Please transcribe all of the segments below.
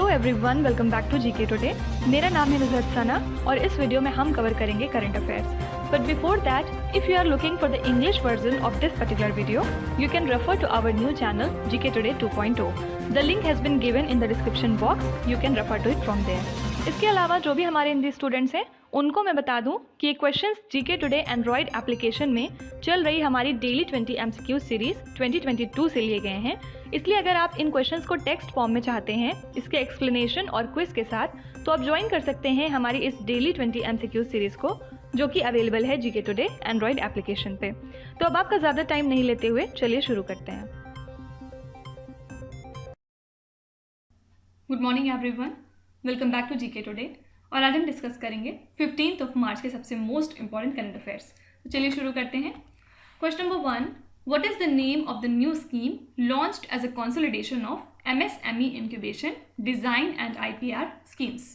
Everyone, welcome back to GK Today. मेरा नाम है नुज़हत सना और इस वीडियो में हम कवर करेंगे current affairs. But before that, if you are looking for the English version of this particular video, you can refer to our new channel GK Today 2.0। The link has been given in the description box, you can refer to it from there. इसके अलावा जो भी हमारे Hindi students हैं उनको मैं बता दूं कि ये questions GK today Android application में चल रही हमारी डेली 20 MCQ सीरीज 2022 से लिए गए हैं। इसलिए अगर आप इन क्वेश्चंस को टेक्स्ट फॉर्म में चाहते हैं इसके एक्सप्लेनेशन और क्विज के साथ, तो आप ज्वाइन कर सकते हैं हमारी इस डेली 20 MCQ सीरीज को, जो कि अवेलेबल है जीके टुडे एंड्रॉयड एप्लीकेशन पे। तो अब आपका ज़्यादा टाइम नहीं लेते हुए चलिए शुरू करते हैं। Good morning everyone, welcome back to GK Today. और आज हम डिस्कस करेंगे 15 मार्च के सबसे मोस्ट इंपॉर्टेंट करंट अफेयर्स। तो चलिए शुरू करते हैं। Question number 1, what is the name of the new scheme launched as a consolidation of MSME incubation, design and IPR schemes.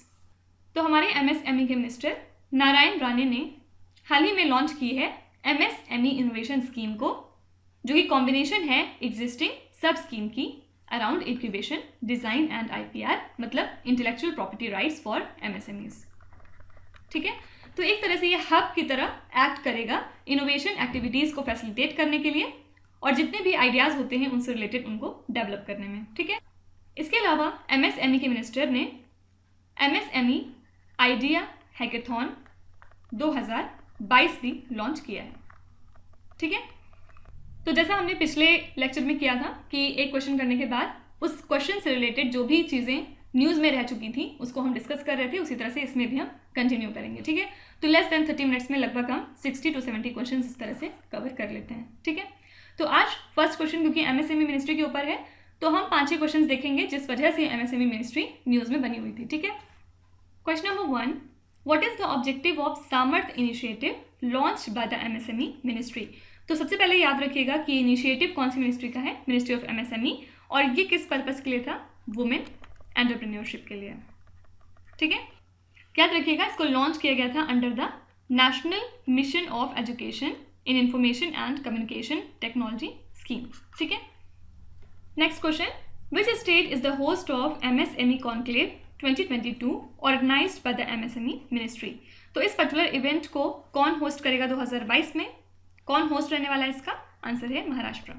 तो हमारे MSME के मिनिस्टर नारायण राणे ने हाल ही में लॉन्च की है MSME इनोवेशन स्कीम को, जो कि कॉम्बिनेशन है एग्जिस्टिंग सब स्कीम की around incubation, design and IPR, मतलब intellectual property rights for MSMEs। ठीक है, तो एक तरह से ये हब की तरह एक्ट करेगा इनोवेशन एक्टिविटीज़ को फैसिलिटेट करने के लिए और जितने भी आइडियाज़ होते हैं उनसे रिलेटेड उनको डेवलप करने में। ठीक है, इसके अलावा MSME के मिनिस्टर ने MSME आइडिया हैकेथॉन 2022 भी लॉन्च किया है। ठीक है, तो जैसा हमने पिछले लेक्चर में किया था कि एक क्वेश्चन करने के बाद उस क्वेश्चन से रिलेटेड जो भी चीज़ें न्यूज़ में रह चुकी थी उसको हम डिस्कस कर रहे थे, उसी तरह से इसमें भी हम कंटिन्यू करेंगे। ठीक है, तो लेस देन 30 मिनट्स में लगभग हम 60 to 70 क्वेश्चन इस तरह से कवर कर लेते हैं। ठीक है, तो आज फर्स्ट क्वेश्चन क्योंकि MSME मिनिस्ट्री के ऊपर है तो हम 5 क्वेश्चन देखेंगे जिस वजह से MSME मिनिस्ट्री न्यूज़ में बनी हुई थी। ठीक है, question number 1, what is the objective of Samarth initiative launched by the MSME ministry. तो सबसे पहले याद रखिएगा कि इनिशिएटिव कौन सी मिनिस्ट्री का है, मिनिस्ट्री ऑफ MSME, और ये किस पर्पस के लिए था, वुमेन एंटरप्रेन्योरशिप के लिए। ठीक है, याद रखिएगा इसको लॉन्च किया गया था under the national mission of education in information and communication technology scheme. ठीक है, next question, which state is the host of MSME conclave 2022 organised by the MSME ministry. तो इस पर्टिकुलर इवेंट को कौन होस्ट करेगा 2022 में, कौन होस्ट रहने वाला है, इसका आंसर है महाराष्ट्र।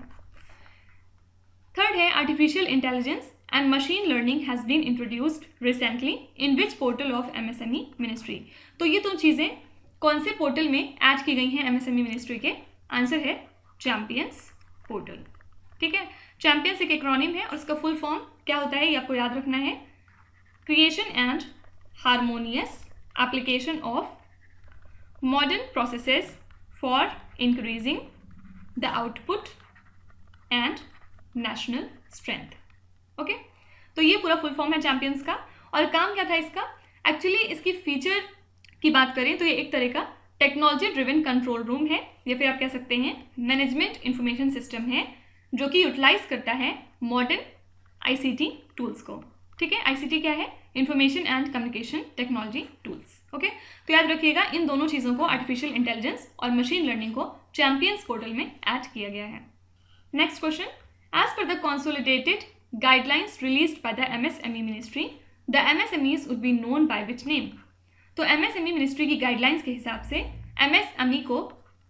थर्ड है, artificial intelligence and machine learning has been introduced recently in which portal of MSME ministry. तो ये 2 चीज़ें कौन से पोर्टल में ऐड की गई हैं MSME मिनिस्ट्री के, आंसर है चैंपियंस पोर्टल। ठीक है, चैंपियंस एक एक्रोनिम है और इसका फुल फॉर्म क्या होता है ये आपको याद रखना है, creation and harmonious application of modern processes for increasing the output and national strength। Okay, तो ये पूरा फुल फॉर्म है चैंपियंस का। और काम क्या था इसका, एक्चुअली इसकी फीचर की बात करें तो ये एक तरह का टेक्नोलॉजी ड्रिवन कंट्रोल रूम है, या फिर आप कह सकते हैं मैनेजमेंट इंफॉर्मेशन सिस्टम है, जो कि यूटिलाइज करता है मॉडर्न ICT टूल्स को। ठीक है, ICT क्या है, information and communication technology tools. Okay, तो याद रखिएगा इन दोनों चीज़ों को, आर्टिफिशियल इंटेलिजेंस और मशीन लर्निंग को चैंपियंस पोर्टल में ऐड किया गया है। Next question, as per the consolidated guidelines released by the MSME ministry, the MSMEs would be known by which name. तो MSME मिनिस्ट्री की गाइडलाइंस के हिसाब से MSME को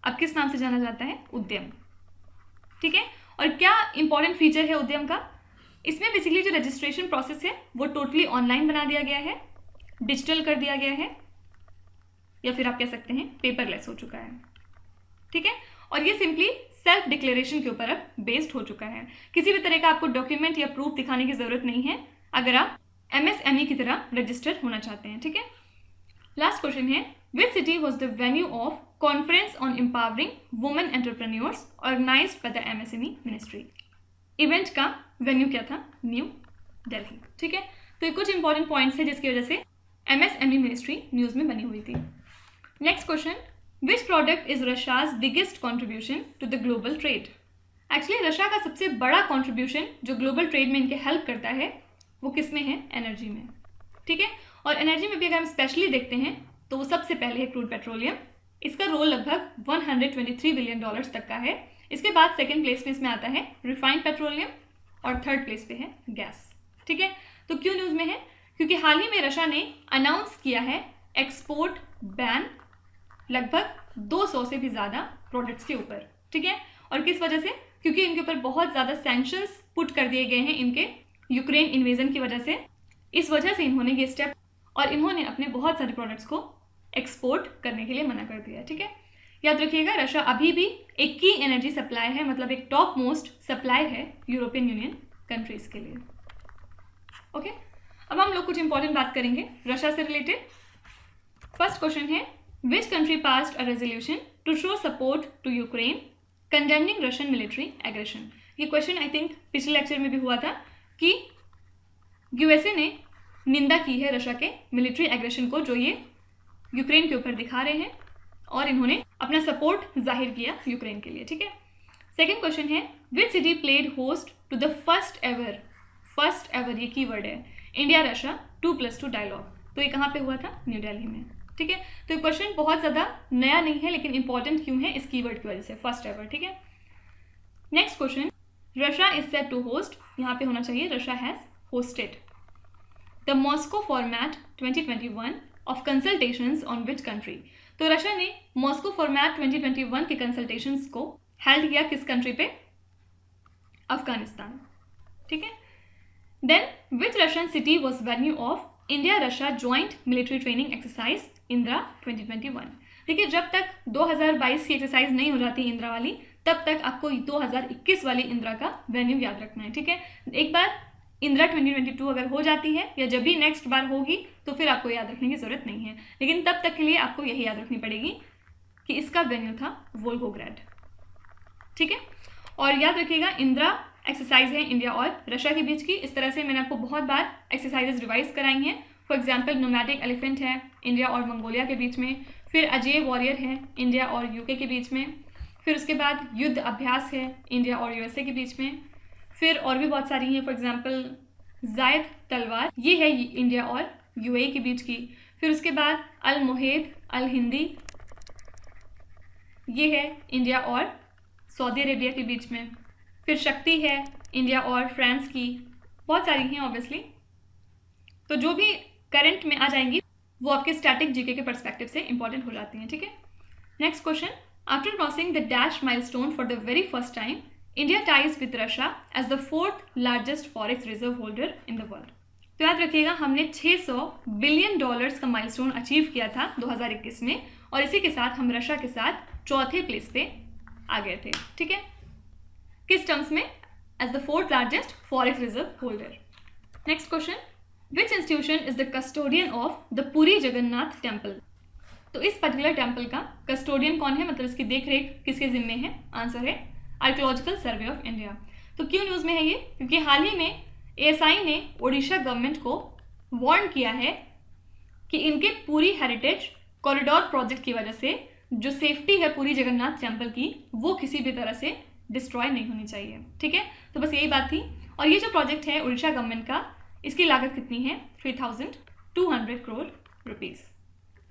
अब किस नाम से जाना जाता है, उद्यम। ठीक है, और क्या इंपॉर्टेंट फीचर है उद्यम का, इसमें बेसिकली जो रजिस्ट्रेशन प्रोसेस है वो टोटली ऑनलाइन बना दिया गया है, डिजिटल कर दिया गया है, या फिर आप कह सकते हैं पेपरलेस हो चुका है। ठीक है, और ये सिंपली सेल्फ डिक्लेरेशन के ऊपर अब बेस्ड हो चुका है। किसी भी तरह का आपको डॉक्यूमेंट या प्रूफ दिखाने की जरूरत नहीं है अगर आप MSME की तरह रजिस्टर होना चाहते हैं। ठीक है, लास्ट क्वेश्चन है, which city was the venue of conference on empowering women entrepreneurs organised by the MSME ministry. Event का वेन्यू क्या था, न्यू दिल्ली। ठीक है, तो ये कुछ इंपॉर्टेंट पॉइंट्स है जिसकी वजह से MSME मिनिस्ट्री न्यूज़ में बनी हुई थी। Next question, which product is Russia's biggest contribution to the global trade. Actually Russia का सबसे बड़ा कॉन्ट्रीब्यूशन जो ग्लोबल ट्रेड में इनके हेल्प करता है वो किस में है, एनर्जी में। ठीक है, और एनर्जी में भी अगर हम स्पेशली देखते हैं तो वो सबसे पहले है क्रूड पेट्रोलियम। इसका रोल लगभग $123 बिलियन तक का है। इसके बाद सेकेंड प्लेस में इसमें आता है रिफाइंड पेट्रोलियम और थर्ड प्लेस पे है गैस। ठीक है, तो क्यों न्यूज़ में है, क्योंकि हाल ही में रशिया ने अनाउंस किया है एक्सपोर्ट बैन लगभग 200 से भी ज़्यादा प्रोडक्ट्स के ऊपर, ठीक है। और किस वजह से? क्योंकि इनके ऊपर बहुत ज़्यादा सैंक्शंस पुट कर दिए गए हैं इनके यूक्रेन इन्वेजन की वजह से। इस वजह से इन्होंने ये स्टेप और इन्होंने अपने बहुत सारे प्रोडक्ट्स को एक्सपोर्ट करने के लिए मना कर दिया, ठीक है। याद रखिएगा, रशिया अभी भी एक की एनर्जी सप्लाई है, मतलब एक टॉप मोस्ट सप्लाई है यूरोपियन यूनियन कंट्रीज के लिए। ओके, अब हम लोग कुछ इंपॉर्टेंट बात करेंगे रशिया से रिलेटेड। फर्स्ट क्वेश्चन है, which country passed a resolution to show support to Ukraine condemning Russian military aggression. ये क्वेश्चन आई थिंक पिछले लेक्चर में भी हुआ था कि यूएसए ने निंदा की है रशिया के मिलिट्री एग्रेशन को जो ये यूक्रेन के ऊपर दिखा रहे हैं, और इन्होंने अपना सपोर्ट जाहिर किया यूक्रेन के लिए, ठीक है। सेकेंड क्वेश्चन है, which city played host to the first ever ये कीवर्ड है, इंडिया रशिया 2+2 डायलॉग। तो ये कहाँ पे हुआ था? न्यू दिल्ली में, ठीक है। तो ये क्वेश्चन बहुत ज़्यादा नया नहीं है, लेकिन इंपॉर्टेंट क्यों है? इस कीवर्ड की वजह से, फर्स्ट एवर, ठीक है। Next question, Russia is set to host, यहाँ पे होना चाहिए Russia has hosted the Moscow format 2021 of consultations on which country. तो रशिया ने मॉस्को फॉर्मेट 2021 के कंसल्टेशंस को हेल्ड किया किस कंट्री पे? अफगानिस्तान, ठीक है। Then which Russian city was venue of India Russia joint military training exercise Indira 2021। देखिए, जब तक 2022 की एक्सरसाइज नहीं हो जाती इंदिरा वाली, तब तक आपको 2021 वाली इंदिरा का वेन्यू याद रखना है, ठीक है। एक बार इंदिरा 2022 अगर हो जाती है या जब भी नेक्स्ट बार होगी तो फिर आपको याद रखने की ज़रूरत नहीं है, लेकिन तब तक के लिए आपको यही याद रखनी पड़ेगी कि इसका वेन्यू था वोल्गोग्राड, ठीक है। और याद रखिएगा, इंदिरा एक्सरसाइज है इंडिया और रशिया के बीच की। इस तरह से मैंने आपको बहुत बार एक्सरसाइजेज रिवाइज कराई हैं। फॉर एग्जाम्पल, नोमैटिक एलिफेंट है इंडिया और मंगोलिया के बीच में, फिर अजय वॉरियर है इंडिया और यूके के बीच में, फिर उसके बाद युद्ध अभ्यास है इंडिया और यूएसए के बीच में, फिर और भी बहुत सारी हैं। फॉर एग्जांपल जायद तलवार, ये है इंडिया और यूएई के बीच की। फिर उसके बाद अल मोहेद अल हिंदी, ये है इंडिया और सऊदी अरेबिया के बीच में। फिर शक्ति है इंडिया और फ्रांस की। बहुत सारी हैं ऑब्वियसली, तो जो भी करंट में आ जाएंगी वो आपके स्टैटिक जीके के पर्सपेक्टिव से इंपॉर्टेंट हो जाती हैं, ठीक है। Next question, after crossing the dash milestone for the very first time, India ties with Russia as the 4th largest forex reserve holder in the world. तो याद रखिएगा, हमने $600 बिलियन का माइलस्टोन अचीव किया था 2021 में, और इसी के साथ हम रशिया के साथ चौथे प्लेस पे आ गए थे, ठीक है। किस टर्म्स में? As the 4th largest forex reserve holder. Next question, which institution is the custodian of the Puri Jagannath temple. तो इस पर्टिकुलर टेम्पल का कस्टोडियन कौन है, मतलब इसकी देख रेख किसके जिम्मे है? आंसर है आर्कियोलॉजिकल सर्वे ऑफ इंडिया। तो क्यों न्यूज़ में है ये? क्योंकि हाल ही में एएसआई ने ओडिशा गवर्नमेंट को वार्न किया है कि इनके पूरी हेरिटेज कॉरिडोर प्रोजेक्ट की वजह से जो सेफ्टी है पूरी जगन्नाथ टेम्पल की, वो किसी भी तरह से डिस्ट्रॉय नहीं होनी चाहिए, ठीक है। तो बस यही बात थी। और ये जो प्रोजेक्ट है उड़ीसा गवर्नमेंट का, इसकी लागत कितनी है? 3200 करोड़ रुपीज़।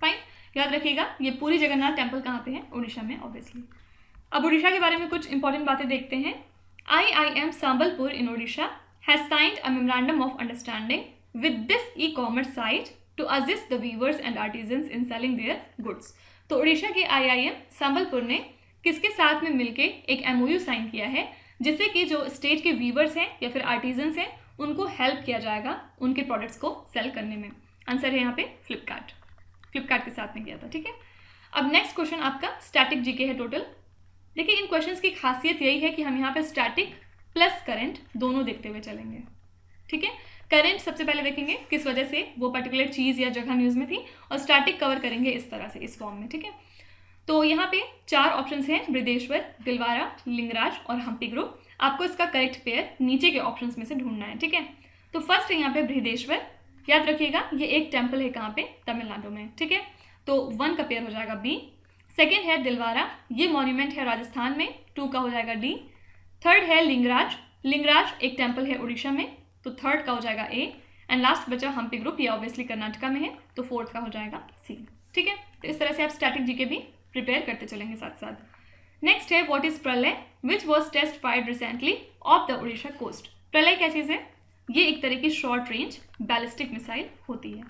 फाइन, याद रखिएगा, ये पूरी जगन्नाथ टेम्पल कहाँ पे है? उड़ीसा में ऑब्वियसली। अब उड़ीसा के बारे में कुछ इंपॉर्टेंट बातें देखते हैं। IIM Sambalpur in Odisha has signed a memorandum of understanding with this e-commerce site to assist the weavers and artisans in selling their goods। तो उड़ीसा के IIM संबलपुर ने किसके साथ में मिलके एक MOU साइन किया है, जिससे कि जो स्टेट के वीवर्स हैं या फिर आर्टिजन्स हैं, उनको हेल्प किया जाएगा उनके प्रोडक्ट्स को सेल करने में। आंसर है यहाँ पे फ्लिपकार्ट के साथ में किया था, ठीक है। अब नेक्स्ट क्वेश्चन आपका स्टैटिक जीके है टोटल। देखिए, इन क्वेश्चंस की खासियत यही है कि हम यहाँ पे स्टैटिक प्लस करंट दोनों देखते हुए चलेंगे, ठीक है। करंट सबसे पहले देखेंगे किस वजह से वो पर्टिकुलर चीज़ या जगह न्यूज़ में थी, और स्टैटिक कवर करेंगे इस तरह से, इस फॉर्म में, ठीक है। तो यहाँ पे 4 ऑप्शंस हैं, बृहदेश्वर, दिलवारा, लिंगराज और हम्पी ग्रुप। आपको इसका करेक्ट पेयर नीचे के ऑप्शंस में से ढूंढना है, ठीक है। तो फर्स्ट है यहाँ पे बृहदेश्वर। याद रखिएगा, ये एक टेम्पल है कहाँ पे? तमिलनाडु में, ठीक है। तो 1 का पेयर हो जाएगा बी। सेकेंड है दिलवारा, ये मॉन्यूमेंट है राजस्थान में, 2 का हो जाएगा डी। थर्ड है लिंगराज एक टेम्पल है उड़ीसा में, तो 3rd का हो जाएगा ए। एंड लास्ट बचा हम्पी ग्रुप, ये ऑब्वियसली कर्नाटका में है, तो 4th का हो जाएगा सी, ठीक है। तो इस तरह से आप स्टैटिक जीके भी प्रिपेयर करते चलेंगे साथ साथ। नेक्स्ट है what is Pralay, which was testified recently off the Orissa coast. Pralay क्या चीज़ है? ये एक तरह की शॉर्ट रेंज बैलिस्टिक मिसाइल होती है,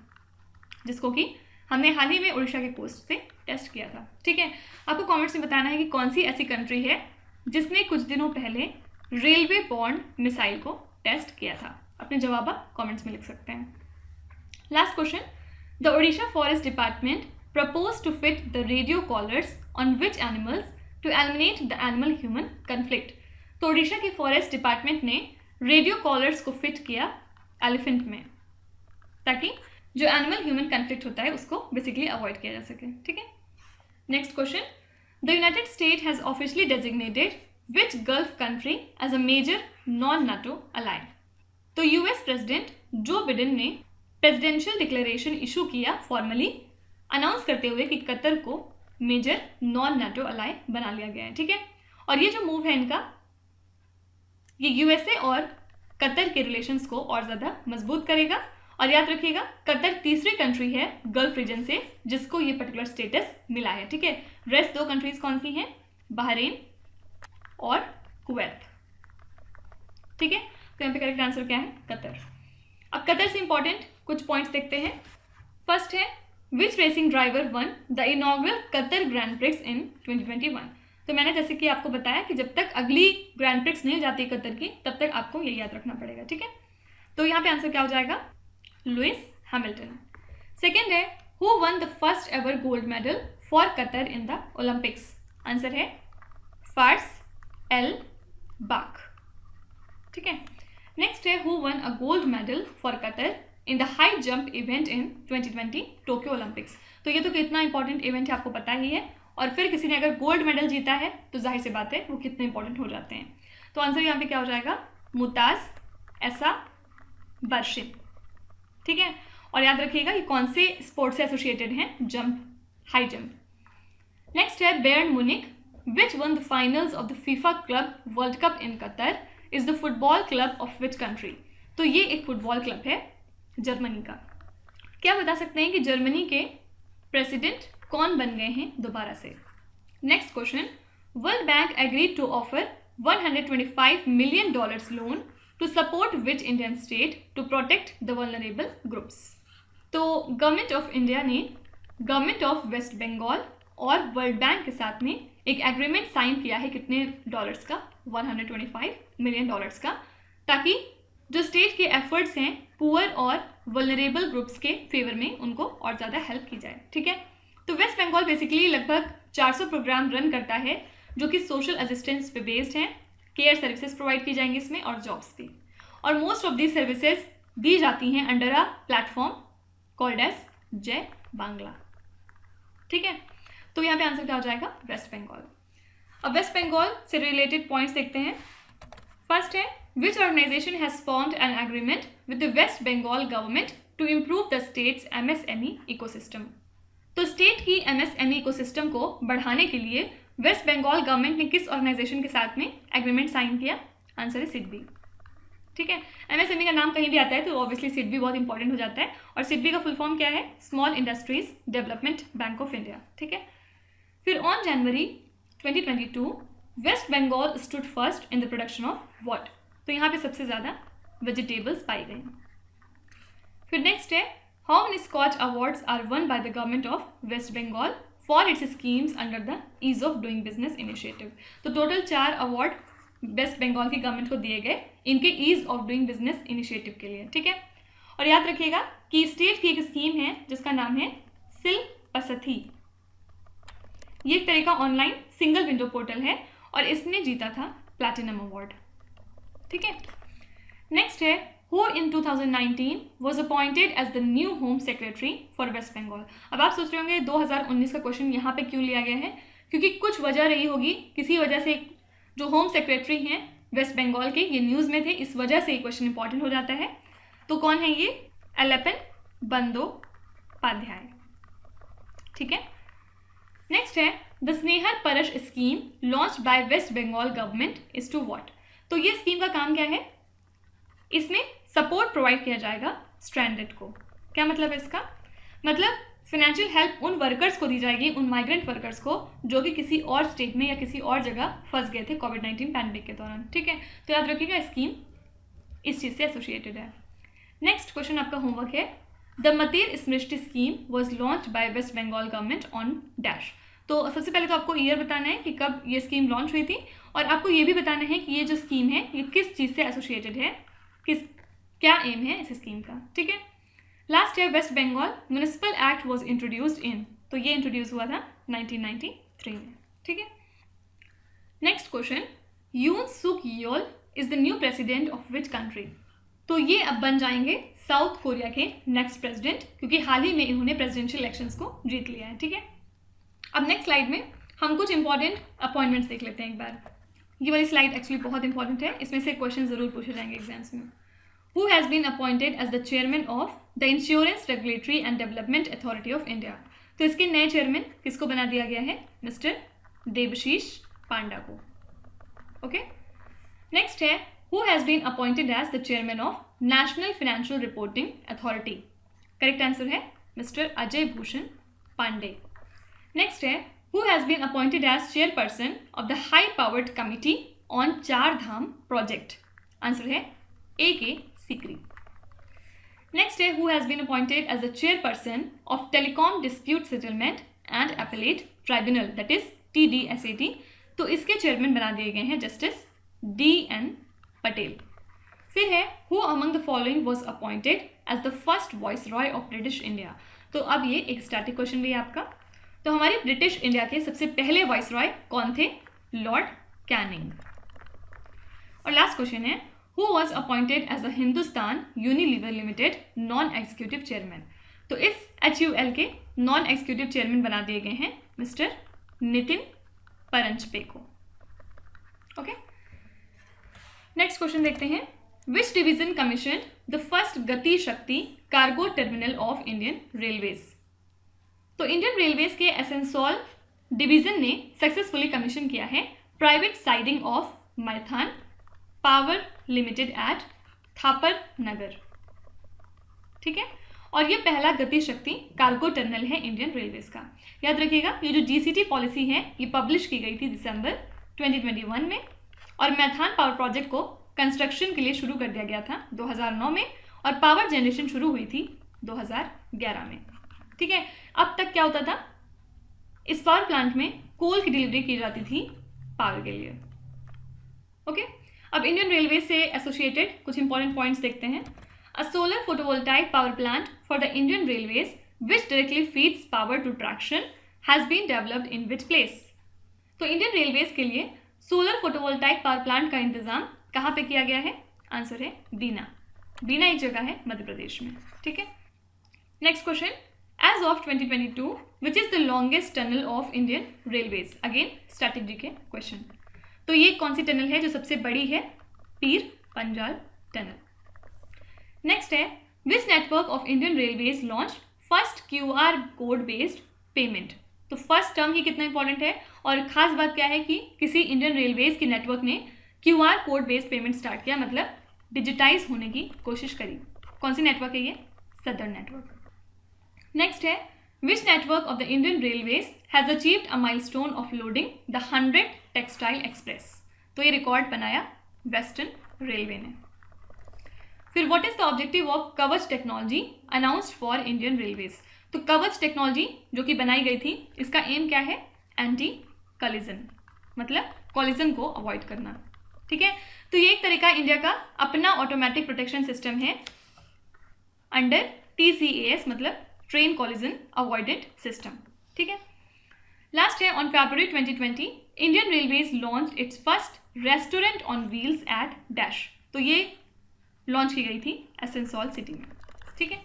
जिसको कि हमने हाल ही में उड़ीसा के कोस्ट से टेस्ट किया था। ठीक है, आपको कमेंट्स में बताना है कि कौन सी ऐसी कंट्री है जिसने कुछ दिनों पहले रेलवे बॉर्न मिसाइल को टेस्ट किया था। अपने जवाब आप कमेंट्स में लिख सकते हैं। Last question, the Odisha forest department propose to fit the radio collars on which animals to eliminate the animal human conflict. तो ओडिशा के फॉरेस्ट डिपार्टमेंट ने रेडियो कॉलर्स को फिट किया एलिफेंट में, ताकि जो एनिमल ह्यूमन कन्फ्लिक्ट होता है उसको बेसिकली अवॉइड किया जा सके। ठीक है, next question, the United State has officially designated which gulf country as a major non NATO ally. तो यूएस प्रेसिडेंट जो बिडेन ने प्रेसिडेंशियल डिक्लेरेशन इशू किया फॉर्मली, अनाउंस करते हुए कि कतर को मेजर नॉन नाटो अलाय बना लिया गया है। ठीक है, और ये जो मूव है इनका, ये यूएसए और कतर के रिलेशंस को और ज़्यादा मजबूत करेगा। और याद रखिएगा, कतर तीसरी कंट्री है गल्फ रीजन से जिसको ये पर्टिकुलर स्टेटस मिला है। ठीक है, रेस्ट 2 कंट्रीज कौन सी हैं? बहरीन और कुवैत। ठीक है, तो यहाँ पे करेक्ट आंसर क्या है? कतर। अब कतर से इंपॉर्टेंट कुछ पॉइंट्स देखते हैं। फर्स्ट है, which racing driver won the inaugural Qatar Grand Prix in 2021। तो मैंने जैसे कि आपको बताया कि जब तक अगली ग्रैंड प्रिक्स नहीं जाती कतर की, तब तक आपको ये याद रखना पड़ेगा। ठीक है, तो यहाँ पे आंसर क्या हो जाएगा? Lewis Hamilton. सेकेंड है, who one the first ever gold medal for Qatar in the Olympics? Answer है फार्स एल बाक। ठीक है, नेक्स्ट है, who one a gold medal for Qatar in the high jump event in 2020 Tokyo Olympics. तो ये तो कितना इंपॉर्टेंट इवेंट है आपको पता ही है, और फिर किसी ने अगर गोल्ड मेडल जीता है तो जाहिर सी बात है वो कितने इंपॉर्टेंट हो जाते हैं। तो आंसर यहाँ पे क्या हो जाएगा? मुताज ऐसा बर्शिन। ठीक है, और याद रखिएगा ये कौन से स्पोर्ट से एसोसिएटेड हैं? Jump, high jump. नेक्स्ट है, बेयर्न मुनिक which one the finals of the FIFA club world cup in Qatar is the football club of which country? तो ये एक फुटबॉल क्लब है जर्मनी का। क्या बता सकते हैं कि जर्मनी के प्रेसिडेंट कौन बन गए हैं दोबारा से? Next question, World Bank agreed to offer $125 million loan to support which Indian state to protect the vulnerable groups? तो गवर्नमेंट ऑफ इंडिया ने गवर्नमेंट ऑफ वेस्ट बंगाल और वर्ल्ड बैंक के साथ में एक एग्रीमेंट साइन किया है। कितने डॉलर्स का? $125 मिलियन का, ताकि जो स्टेट के एफर्ट्स हैं पुअर और वल्नरेबल ग्रुप्स के फेवर में उनको और ज़्यादा हेल्प की जाए। ठीक है, तो वेस्ट बंगाल बेसिकली लगभग 400 प्रोग्राम रन करता है जो कि सोशल असिस्टेंस पे बेस्ड हैं। केयर सर्विसेज प्रोवाइड की जाएंगी इसमें और जॉब्स भी, और मोस्ट ऑफ दी सर्विसेज दी जाती हैं under a platform called as Jai Bangla. ठीक है, तो यहाँ पे आंसर क्या हो जाएगा? वेस्ट बंगाल। अब वेस्ट बंगाल से रिलेटेड पॉइंट्स देखते हैं। फर्स्ट है, which organisation has formed an agreement with the West Bengal government to improve the state's MSME ecosystem? तो स्टेट की MSME इकोसिस्टम को बढ़ाने के लिए वेस्ट बंगाल गवर्नमेंट ने किस ऑर्गेनाइजेशन के साथ में एग्रीमेंट साइन किया? आंसर है सिडबी। ठीक है, MSME का नाम कहीं भी आता है तो ऑब्वियसली सिडबी बहुत इंपॉर्टेंट हो जाता है, और सिडबी का फुल फॉर्म क्या है? Small industries development bank of India. ठीक है, फिर on January 2022 West Bengal stood first in the production of what? तो यहाँ पे सबसे ज़्यादा वेजिटेबल्स पाई गई। फिर नेक्स्ट है, how many Skoch awards are won by the government of West Bengal for its schemes under the ease of doing business initiative? तो total 4 award West Bengal की गवर्नमेंट को दिए गए इनके ease of doing business initiative के लिए। ठीक है, और याद रखिएगा कि स्टेट की एक स्कीम है जिसका नाम है सिल्पसथी। ये एक तरह का ऑनलाइन सिंगल विंडो पोर्टल है और इसने जीता था प्लैटिनम अवार्ड। ठीक है, नेक्स्ट है, who in 2019 was appointed as the new home secretary for West Bengal? अब आप सोच रहे होंगे 2019 का क्वेश्चन यहाँ पे क्यों लिया गया है? क्योंकि कुछ वजह रही होगी, किसी वजह से जो होम सेक्रेटरी हैं वेस्ट बंगाल के ये न्यूज़ में थे, इस वजह से ये क्वेश्चन इंपॉर्टेंट हो जाता है। तो कौन है ये? एलेपन बंदोपाध्याय। ठीक है, नेक्स्ट है, the Sneher Parash scheme launch by West Bengal government is to what? तो ये स्कीम का काम क्या है? इसमें सपोर्ट प्रोवाइड किया जाएगा स्ट्रैंडेड को। क्या मतलब है इसका? मतलब फाइनेंशियल हेल्प उन वर्कर्स को दी जाएगी, उन माइग्रेंट वर्कर्स को जो कि किसी और स्टेट में या किसी और जगह फंस गए थे कोविड-19 पैंडेमिक के दौरान। ठीक है, तो याद रखिएगा स्कीम इस चीज़ से एसोसिएटेड है। नेक्स्ट क्वेश्चन आपका होमवर्क है, the Matir Srishti scheme was launch by West Bengal government on dash. तो सबसे पहले तो आपको ईयर बताना है कि कब ये स्कीम लॉन्च हुई थी, और आपको ये भी बताना है कि ये जो स्कीम है ये किस चीज़ से एसोसिएटेड है, क्या एम है इस स्कीम का। ठीक है, last year West Bengal municipal act was introduced in, तो ये इंट्रोड्यूस हुआ था 1993 में। ठीक है, next question, Yoon Suk Yeol is the new president of which country. तो ये अब बन जाएंगे साउथ कोरिया के नेक्स्ट प्रेसिडेंट, क्योंकि हाल ही में इन्होंने प्रेसिडेंशियल इलेक्शंस को जीत लिया है। ठीक है, अब नेक्स्ट स्लाइड में हम कुछ इंपॉर्टेंट अपॉइंटमेंट्स देख लेते हैं एक बार। ये वाली स्लाइड एक्चुअली बहुत इंपॉर्टेंट है, इसमें से क्वेश्चन जरूर पूछे जाएंगे एग्जाम्स में। Who has been appointed as the chairman of the insurance regulatory and development authority of India. तो इसके नए चेयरमैन किसको बना दिया गया है, मिस्टर देबशीष पांडा को। ओके, नेक्स्ट है, who has been appointed as the chairman of national financial reporting authority. Correct answer है मिस्टर अजय भूषण पांडे। नेक्स्ट है, who has been appointed as chairperson of the high powered committee on चार धाम project। Answer है ए के Sikri. Next है, who has been appointed as the chairperson of telecom dispute settlement and appellate tribunal, that is TDSAT। तो इसके chairman बना दिए गए हैं जस्टिस DN पटेल। फिर है, who among the following was appointed as the first viceroy of British India। तो अब ये एक स्टैटिक क्वेश्चन भी है आपका। तो हमारे ब्रिटिश इंडिया के सबसे पहले वाइसरॉय कौन थे, लॉर्ड कैनिंग। और लास्ट क्वेश्चन है, who was appointed as the Hindustan Unilever limited non executive chairman. तो इस HUL के नॉन एग्जीक्यूटिव चेयरमैन बना दिए गए हैं मिस्टर नितिन परंजपे को। ओके, नेक्स्ट क्वेश्चन देखते हैं, which division commission the first Gati Shakti cargo terminal of Indian Railways. तो इंडियन रेलवेज के एसेंसोल डिवीजन ने सक्सेसफुली कमीशन किया है private siding of Maithon power limited at Thapar Nagar. ठीक है, और ये पहला गति शक्ति कार्गो टर्मिनल है इंडियन रेलवेज का। याद रखिएगा, ये जो GCT पॉलिसी है ये पब्लिश की गई थी दिसंबर 2021 में, और मैथान पावर प्रोजेक्ट को कंस्ट्रक्शन के लिए शुरू कर दिया गया था 2009 में, और पावर जनरेशन शुरू हुई थी 2011 में। ठीक है, अब तक क्या होता था, इस पावर प्लांट में कोल की डिलीवरी की जाती थी पावर के लिए। ओके, अब इंडियन रेलवे से एसोसिएटेड कुछ इंपॉर्टेंट पॉइंट्स देखते हैं। A solar photovoltaic power plant for the Indian railways which directly feeds power to traction has been developed in which place. तो इंडियन रेलवेज के लिए सोलर फोटोवोल्टाइक पावर प्लांट का इंतजाम कहाँ पे किया गया है, आंसर है बीना। बीना एक जगह है मध्य प्रदेश में। ठीक है, next question, as of 2022 which is the longest tunnel of Indian Railways। Again static GK question. तो ये कौन सी टनल है जो सबसे बड़ी है, पीर पंजाल टनल। नेक्स्ट है, which network of Indian Railways launched first QR code based payment. तो फर्स्ट टर्म ही कितना इंपॉर्टेंट है, और खास बात क्या है कि किसी इंडियन रेलवेज के नेटवर्क ने QR code based payment start किया, मतलब डिजिटाइज होने की कोशिश करी। कौन सी नेटवर्क है ये, सदर्न नेटवर्क। नेक्स्ट है, which network of the Indian Railways has achieved a milestone of loading the 100 textile express. तो ये रिकॉर्ड बनाया वेस्टर्न रेलवे ने। फिर what is the objective of Kavach technology announced for Indian Railways. तो Kavach technology जो कि बनाई गई थी, इसका एम क्या है, एंटी कॉलिजन, मतलब कॉलिजन को अवॉइड करना। ठीक है, तो ये एक तरह का इंडिया का अपना ऑटोमेटिक प्रोटेक्शन सिस्टम है अंडर TCAS, मतलब ट्रेन कॉलिजन अवॉइडेंट सिस्टम। ठीक है, लास्ट है, on February 2020 Indian railways launch its first restaurant on wheels at dash. तो ये लॉन्च की गई थी एसेंसोल सिटी में। ठीक है,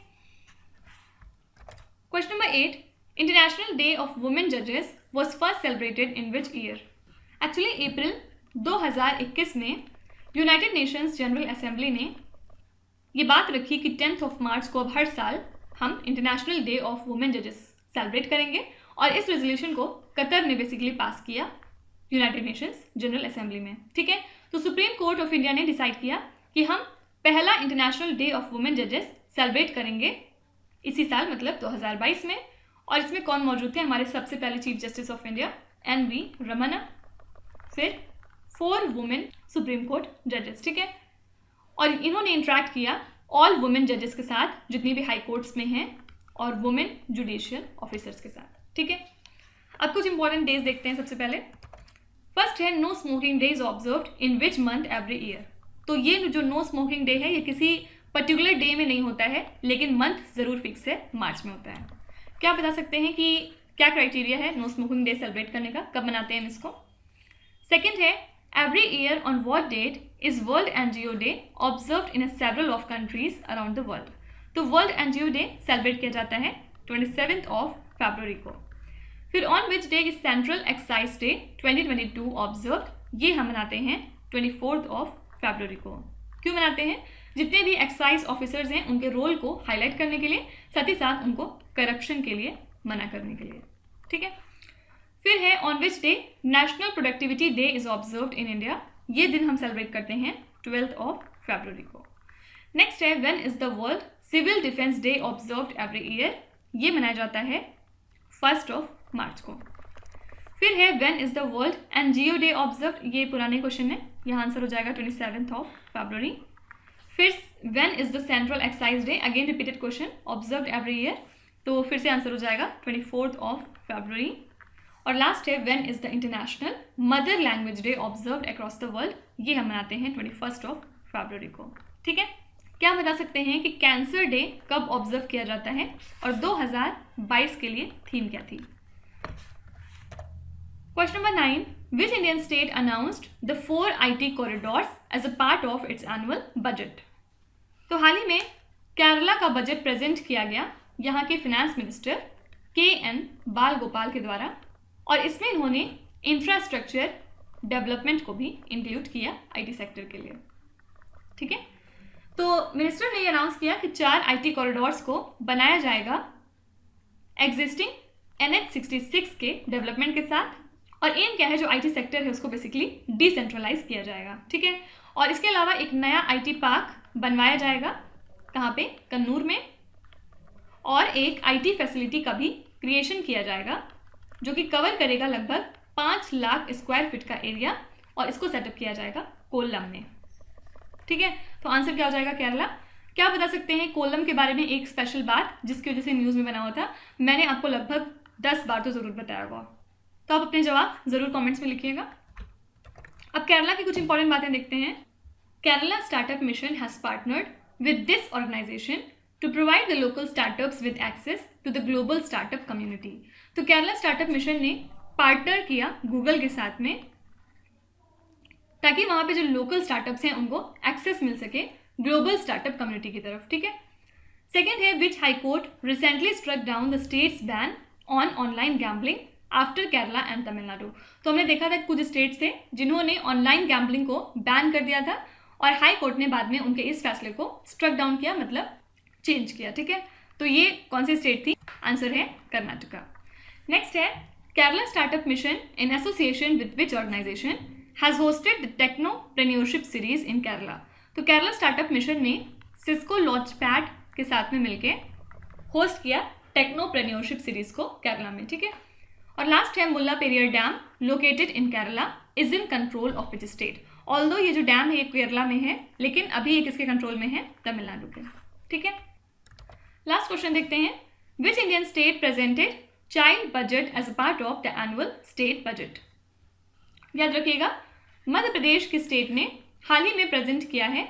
question number 8, international day of women जजेस was first celebrated in which year. Actually April 2021 में यूनाइटेड नेशंस जनरल असेंबली ने ये बात रखी कि 10 मार्च को अब हर साल हम इंटरनेशनल डे ऑफ वुमेन जजेस सेलिब्रेट करेंगे, और इस रेजोल्यूशन को कतर ने बेसिकली पास किया यूनाइटेड नेशंस जनरल असेंबली में। ठीक है, तो सुप्रीम कोर्ट ऑफ इंडिया ने डिसाइड किया कि हम पहला इंटरनेशनल डे ऑफ वुमेन जजेस सेलिब्रेट करेंगे इसी साल, मतलब 2022 में। और इसमें कौन मौजूद थे, हमारे सबसे पहले chief justice of India NV Ramana, फिर 4 वुमेन सुप्रीम कोर्ट जजेस। ठीक है, और इन्होंने इंटरेक्ट किया ऑल वुमेन जजेस के साथ जितनी भी हाई कोर्ट्स में हैं और वुमेन जुडिशियल ऑफिसर्स के साथ, ठीक है। अब कुछ इंपॉर्टेंट डेज देखते हैं। सबसे पहले फर्स्ट है no smoking day is observed in which month every year. तो ये जो नो स्मोकिंग डे है ये किसी पर्टिकुलर डे में नहीं होता है, लेकिन मंथ ज़रूर फिक्स है, मार्च में होता है। क्या बता सकते हैं कि क्या क्राइटेरिया है नो स्मोकिंग डे सेलिब्रेट करने का, कब मनाते हैं हम इसको? सेकेंड है every year on what date is world NGO day observed in several of countries around the world. तो वर्ल्ड एनजीओ डे सेलिब्रेट किया जाता है 27 फरवरी को। फिर on which day is central excise day 2022 observed, ये हम मनाते हैं 24 फरवरी को। क्यों मनाते हैं? जितने भी एक्साइज ऑफिसर्स हैं उनके रोल को हाईलाइट करने के लिए, साथ ही साथ उनको करप्शन के लिए मना करने के लिए, ठीक है। फिर है on which day national productivity day is observed in India, ये दिन हम सेलिब्रेट करते हैं 12 फरवरी को। नेक्स्ट है when is the world civil defence day observed every year, ये मनाया जाता है 1 मार्च को। फिर है when is the world NGO day observed, ये पुराने क्वेश्चन है, यहाँ आंसर हो जाएगा 27 फरवरी। फिर when is the central excise day, again repeated question, observed every year, तो फिर से आंसर हो जाएगा 24 फरवरी। और लास्ट है when is the international mother language day observed across the world, ये हम मनाते हैं 21 फरवरी को, ठीक है। क्या बता सकते हैं कि कैंसर डे कब ऑब्जर्व किया जाता है और 2022 के लिए थीम क्या थी? Question number 9, which Indian state announced the 4 IT corridors as a part of its annual budget. तो हाल ही में केरला का बजट प्रेजेंट किया गया यहाँ के फिनेंस मिनिस्टर KN बालगोपाल के द्वारा, और इसमें इन्होंने इंफ्रास्ट्रक्चर डेवलपमेंट को भी इंक्लूड किया IT सेक्टर के लिए, ठीक है। तो मिनिस्टर ने ये अनाउंस किया कि 4 IT कॉरिडोर्स को बनाया जाएगा एग्जिस्टिंग NH-66 के डेवलपमेंट के साथ, और एम क्या है, जो IT सेक्टर है उसको बेसिकली डिसेंट्रलाइज किया जाएगा, ठीक है। और इसके अलावा एक नया IT पार्क बनवाया जाएगा, कहाँ पे? कन्नूर में, और एक IT फैसिलिटी का भी क्रिएशन किया जाएगा जो कि कवर करेगा लगभग 5 लाख स्क्वायर फीट का एरिया, और इसको सेटअप किया जाएगा कोल्लम में, ठीक है। तो आंसर क्या हो जाएगा? केरला। क्या बता सकते हैं कोल्लम के बारे में एक स्पेशल बात जिसकी वजह से न्यूज़ में बना हुआ था, मैंने आपको लगभग 10 बार तो ज़रूर बताया होगा, तो आप अपने जवाब ज़रूर कमेंट्स में लिखिएगा। अब केरला की कुछ इंपॉर्टेंट बातें देखते हैं। Kerala startup mission has partnered with this organisation to provide the local startups with access to the global startup community. तो केरला स्टार्टअप मिशन ने पार्टनर किया गूगल के साथ में, ताकि वहाँ पे जो लोकल स्टार्टअप्स हैं उनको एक्सेस मिल सके ग्लोबल स्टार्टअप कम्युनिटी की तरफ, ठीक है। सेकेंड है which high court recently struck down the state's ban on online gambling after Kerala and Tamil Nadu. तो हमने देखा था कुछ स्टेट्स थे जिन्होंने ऑनलाइन गैम्बलिंग को बैन कर दिया था, और हाई कोर्ट ने बाद में उनके इस फैसले को स्ट्रक डाउन किया, मतलब चेंज किया, ठीक है। तो ये कौन सी स्टेट थी? आंसर है कर्नाटका। नेक्स्ट है Kerala startup mission in association with which organisation has hosted the technopreneurship series in Kerala. तो केरला स्टार्टअप मिशन ने सिस्को लॉन्चपैड के साथ में मिलके होस्ट किया टेक्नोप्रेन्योरशिप सीरीज को केरला में, ठीक है। और लास्ट है Mulla Periyar dam located in Kerala is in control of which state. Although ये जो डैम है ये केरला में है, लेकिन अभी ये किसके कंट्रोल में है? तमिलनाडु के, ठीक है। लास्ट क्वेश्चन देखते हैं, which Indian state presented child budget as a part of the annual state budget. याद रखिएगा, मध्य प्रदेश की स्टेट ने हाल ही में प्रेजेंट किया है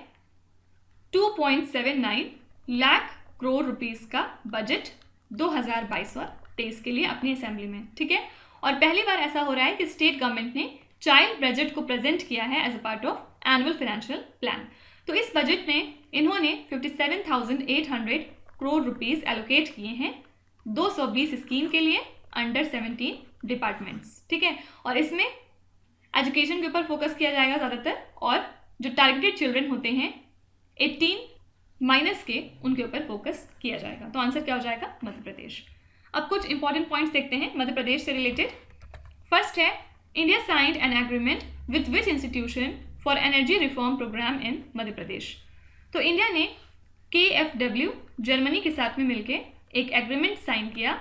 2.79 लाख करोड़ रुपीस का बजट 2022-23 के लिए अपनी असेंबली में, ठीक है। और पहली बार ऐसा हो रहा है कि स्टेट गवर्नमेंट ने चाइल्ड बजट को प्रेजेंट किया है as a part of annual financial plan. तो इस बजट में इन्होंने 57,800 करोड़ रुपीस एलोकेट किए हैं 220 स्कीम के लिए अंडर 17 डिपार्टमेंट्स, ठीक है। और इसमें एजुकेशन के ऊपर फोकस किया जाएगा ज़्यादातर, और जो टारगेटेड चिल्ड्रन होते हैं 18- के, उनके ऊपर फोकस किया जाएगा। तो आंसर क्या हो जाएगा? मध्य प्रदेश। अब कुछ इंपॉर्टेंट पॉइंट्स देखते हैं मध्य प्रदेश से रिलेटेड। फर्स्ट है India signed an agreement with which institution for energy reform program in Madhya Pradesh. तो इंडिया ने KfW जर्मनी के साथ में मिलकर एक एग्रीमेंट साइन किया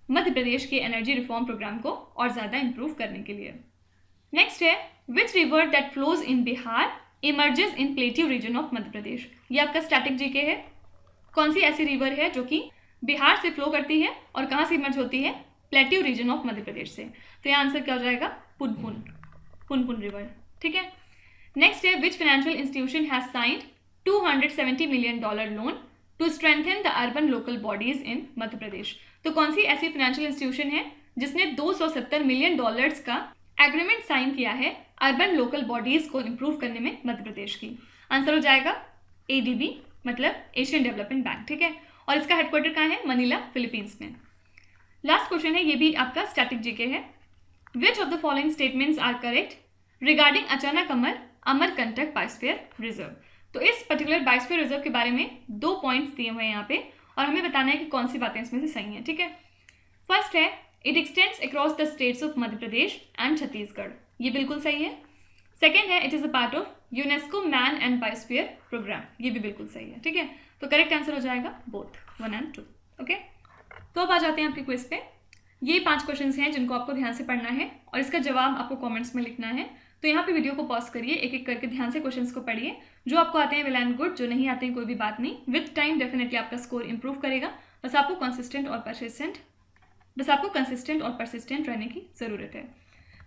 मध्य प्रदेश के एनर्जी रिफॉर्म प्रोग्राम को और ज़्यादा इम्प्रूव करने के लिए। नेक्स्ट है which river that flows in Bihar emerges in plateau region of Madhya Pradesh. ये आपका स्टैटिक जीके है। कौन सी ऐसी रिवर है जो कि बिहार से फ्लो करती है और कहाँ से इमर्ज होती है? Plateau region of Madhya Pradesh से। तो यहाँ आंसर क्या हो जाएगा? पुनपुन रिवर। ठीक है। नेक्स्ट है, which financial institution has signed $270 million loan to strengthen the urban local bodies in Madhya Pradesh. तो कौन सी ऐसी फाइनेंशियल इंस्टीट्यूशन है जिसने $270 million का एग्रीमेंट साइन किया है अर्बन लोकल बॉडीज को इंप्रूव करने में मध्य प्रदेश की? आंसर हो जाएगा ADB, मतलब एशियन डेवलपमेंट बैंक। ठीक है। और इसका हेडक्वार्टर कहाँ है? मनीला, फिलीपींस में। लास्ट क्वेश्चन है, ये भी आपका स्टैटिक जीके है। Which of the following statements are correct regarding Achanak Amarkantak biosphere reserve. तो इस पर्टिकुलर बायोस्फीयर रिजर्व के बारे में 2 पॉइंट्स दिए हुए हैं यहाँ पे और हमें बताना है कि कौन सी बातें इसमें से सही हैं। ठीक है। फर्स्ट है, it extends across the states of Madhya Pradesh and Chhattisgarh. ये बिल्कुल सही है। सेकेंड है, it is a part of UNESCO man and biosphere programme. ये भी बिल्कुल सही है। ठीक है। तो करेक्ट आंसर हो जाएगा बोथ 1 और 2। ओके। तो अब आ जाते हैं आपके क्विज पे। ये 5 क्वेश्चंस हैं जिनको आपको ध्यान से पढ़ना है और इसका जवाब आपको कमेंट्स में लिखना है। तो यहाँ पे वीडियो को पॉज करिए, एक एक करके ध्यान से क्वेश्चंस को पढ़िए। जो आपको आते हैं वेल एंड गुड, जो नहीं आते हैं कोई भी बात नहीं। विथ टाइम डेफिनेटली आपका स्कोर इंप्रूव करेगा। बस आपको कंसिस्टेंट और परसिस्टेंट रहने की ज़रूरत है।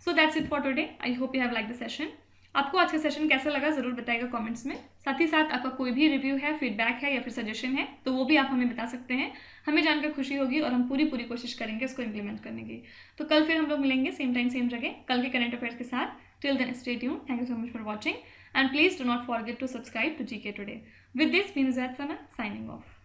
So that's it for today. I hope you have like the session. आपको आज का सेशन कैसा लगा ज़रूर बताइएगा कमेंट्स में। साथ ही साथ आपका कोई भी रिव्यू है, फीडबैक है या फिर सजेशन है तो वो भी आप हमें बता सकते हैं। हमें जानकर खुशी होगी और हम पूरी कोशिश करेंगे उसको इम्प्लीमेंट करने की। तो कल फिर हम लोग मिलेंगे सेम टाइम सेम जगह, कल के करंट अफेयर्स के साथ। Till then stay tuned. Thank you so much for watching and please do not forget to subscribe to GK today. With this, me Nuzhat Sana, signing off.